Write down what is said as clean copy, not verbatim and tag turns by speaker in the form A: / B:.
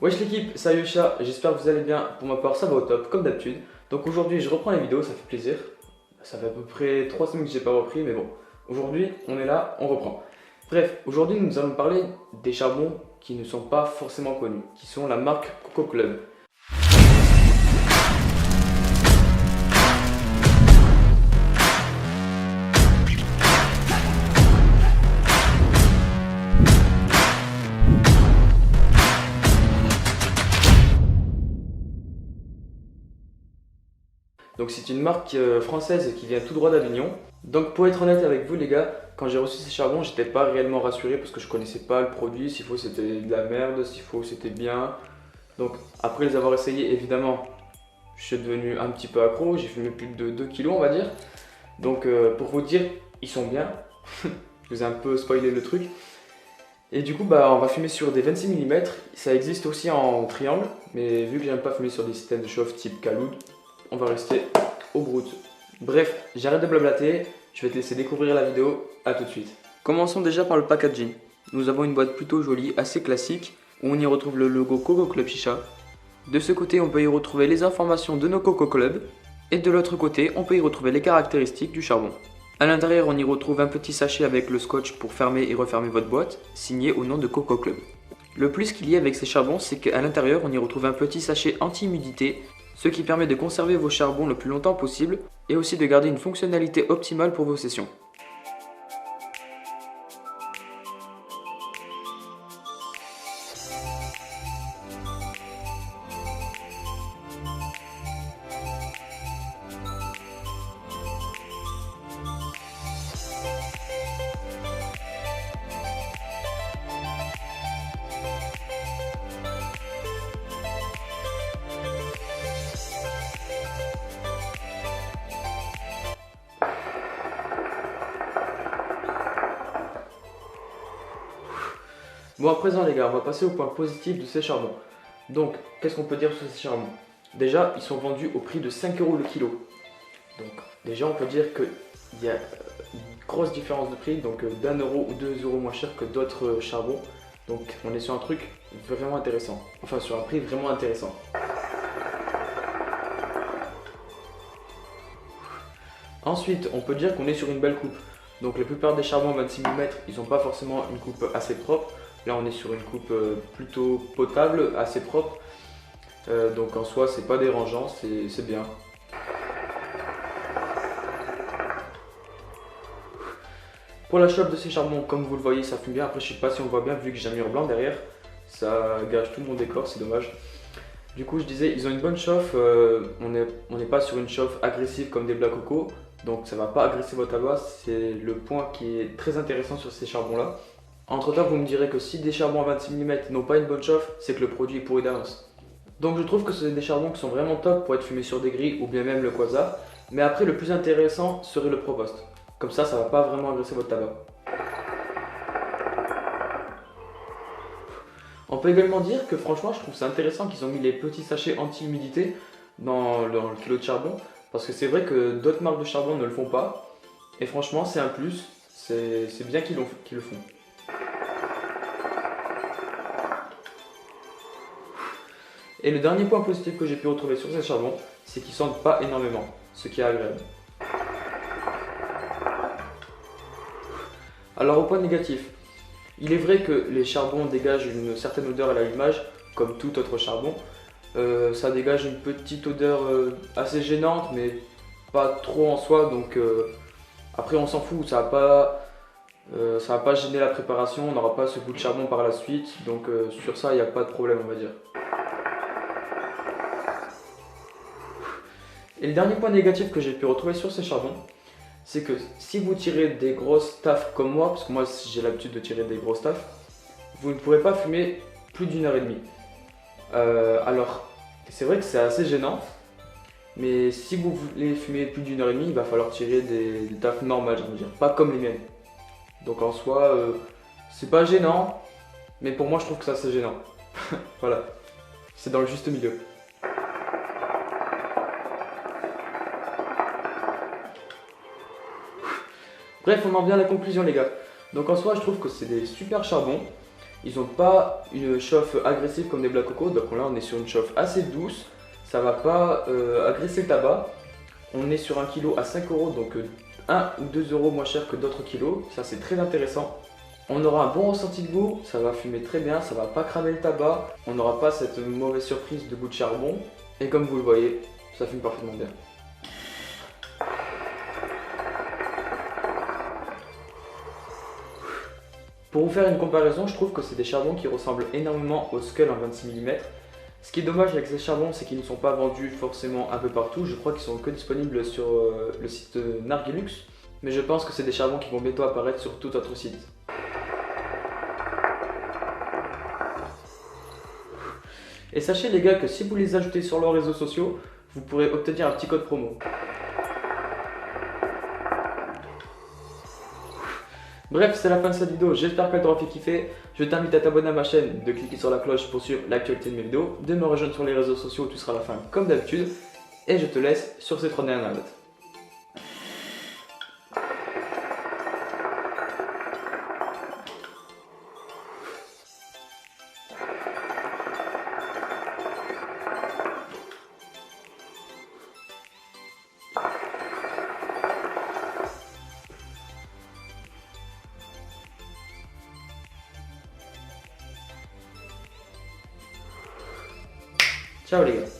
A: Wesh l'équipe, c'est Ayosha, j'espère que vous allez bien. Pour ma part, ça va au top, comme d'habitude. Donc aujourd'hui, je reprends les vidéos, ça fait plaisir. Ça fait à peu près 3 semaines que j'ai pas repris, mais bon. Aujourd'hui, on est là, on reprend. Bref, aujourd'hui, nous allons parler des charbons qui ne sont pas forcément connus, qui sont la marque Coco Club. Donc c'est une marque française qui vient tout droit d'Avignon. Donc pour être honnête avec vous les gars, quand j'ai reçu ces charbons, j'étais pas réellement rassuré parce que je connaissais pas le produit, s'il faut c'était de la merde, s'il faut c'était bien. Donc après les avoir essayés, évidemment, je suis devenu un petit peu accro, j'ai fumé plus de 2 kilos on va dire. Donc pour vous dire, ils sont bien. Je vous ai un peu spoilé le truc. Et du coup on va fumer sur des 26 mm, ça existe aussi en triangle, mais vu que j'aime pas fumer sur des systèmes de chauffe type Kaloud, on va rester au brut. Bref, j'arrête de blablater, je vais te laisser découvrir la vidéo, à tout de suite. Commençons déjà par le packaging. Nous avons une boîte plutôt jolie, assez classique, où on y retrouve le logo Coco Club Chicha. De ce côté, on peut y retrouver les informations de nos Coco Club, et de l'autre côté, on peut y retrouver les caractéristiques du charbon. A l'intérieur, on y retrouve un petit sachet avec le scotch pour fermer et refermer votre boîte, signé au nom de Coco Club. Le plus qu'il y a avec ces charbons, c'est qu'à l'intérieur, on y retrouve un petit sachet anti-humidité, ce qui permet de conserver vos charbons le plus longtemps possible et aussi de garder une fonctionnalité optimale pour vos sessions. Bon à présent les gars, on va passer au point positif de ces charbons. Donc, qu'est-ce qu'on peut dire sur ces charbons? Déjà, ils sont vendus au prix de 5 € le kilo. Donc déjà, on peut dire qu'il y a une grosse différence de prix, donc d'1 € ou 2 € moins cher que d'autres charbons. Donc on est sur un truc vraiment intéressant. Enfin, sur un prix vraiment intéressant. Ensuite, on peut dire qu'on est sur une belle coupe. Donc la plupart des charbons 26 mm, ils n'ont pas forcément une coupe assez propre. Là on est sur une coupe plutôt potable, assez propre. Donc en soi c'est pas dérangeant, c'est bien. Pour la chope de ces charbons, comme vous le voyez, ça fume bien. Après je sais pas si on voit bien vu que j'ai un mur blanc derrière. Ça gâche tout mon décor, c'est dommage. Du coup je disais, ils ont une bonne chauffe, on n'est pas sur une chauffe agressive comme des Black Coco. Donc ça va pas agresser votre tabac, c'est le point qui est très intéressant sur ces charbons là. Entre temps vous me direz que si des charbons à 26 mm n'ont pas une bonne chauffe, c'est que le produit est pourri d'avance. Donc je trouve que c'est des charbons qui sont vraiment top pour être fumés sur des grilles ou bien même le quasar. Mais après le plus intéressant serait le Provost. Comme ça va pas vraiment agresser votre tabac. On peut également dire que franchement je trouve ça intéressant qu'ils ont mis les petits sachets anti-humidité dans le kilo de charbon. Parce que c'est vrai que d'autres marques de charbon ne le font pas. Et franchement c'est un plus, c'est bien qu'ils le font. Et le dernier point positif que j'ai pu retrouver sur ces charbons, c'est qu'ils sentent pas énormément, ce qui est agréable. Alors au point négatif, il est vrai que les charbons dégagent une certaine odeur à l'allumage, comme tout autre charbon. Ça dégage une petite odeur assez gênante, mais pas trop en soi, donc après on s'en fout, ça va pas gêner la préparation, on n'aura pas ce goût de charbon par la suite, donc sur ça il n'y a pas de problème on va dire. Et le dernier point négatif que j'ai pu retrouver sur ces charbons, c'est que si vous tirez des grosses taffes comme moi, parce que moi j'ai l'habitude de tirer des grosses taffes, vous ne pourrez pas fumer plus d'1 h 30. Alors, c'est vrai que c'est assez gênant, mais si vous voulez fumer plus d'1 h 30, il va falloir tirer des taffes normales, je veux dire, pas comme les miennes. Donc en soi, c'est pas gênant, mais pour moi je trouve que ça c'est gênant. Voilà, c'est dans le juste milieu. Bref, on en vient à la conclusion les gars. Donc en soi, je trouve que c'est des super charbons. Ils n'ont pas une chauffe agressive comme des Black Coco, donc là on est sur une chauffe assez douce, ça va pas agresser le tabac. On est sur un kilo à 5 euros, donc 1 ou 2 euros moins cher que d'autres kilos, ça c'est très intéressant. On aura un bon ressenti de goût, ça va fumer très bien, ça va pas cramer le tabac, on n'aura pas cette mauvaise surprise de goût de charbon, et comme vous le voyez, ça fume parfaitement bien. Pour vous faire une comparaison, je trouve que c'est des charbons qui ressemblent énormément au Skull en 26 mm. Ce qui est dommage avec ces charbons, c'est qu'ils ne sont pas vendus forcément un peu partout. Je crois qu'ils sont que disponibles sur le site Nargilux. Mais je pense que c'est des charbons qui vont bientôt apparaître sur tout autre site. Et sachez les gars que si vous les ajoutez sur leurs réseaux sociaux, vous pourrez obtenir un petit code promo. Bref, c'est la fin de cette vidéo, j'espère qu'elle t'aura fait kiffer. Je t'invite à t'abonner à ma chaîne, de cliquer sur la cloche pour suivre l'actualité de mes vidéos, de me rejoindre sur les réseaux sociaux où tu seras à la fin comme d'habitude. Et je te laisse sur ces 3 dernières notes. Ciao les gars.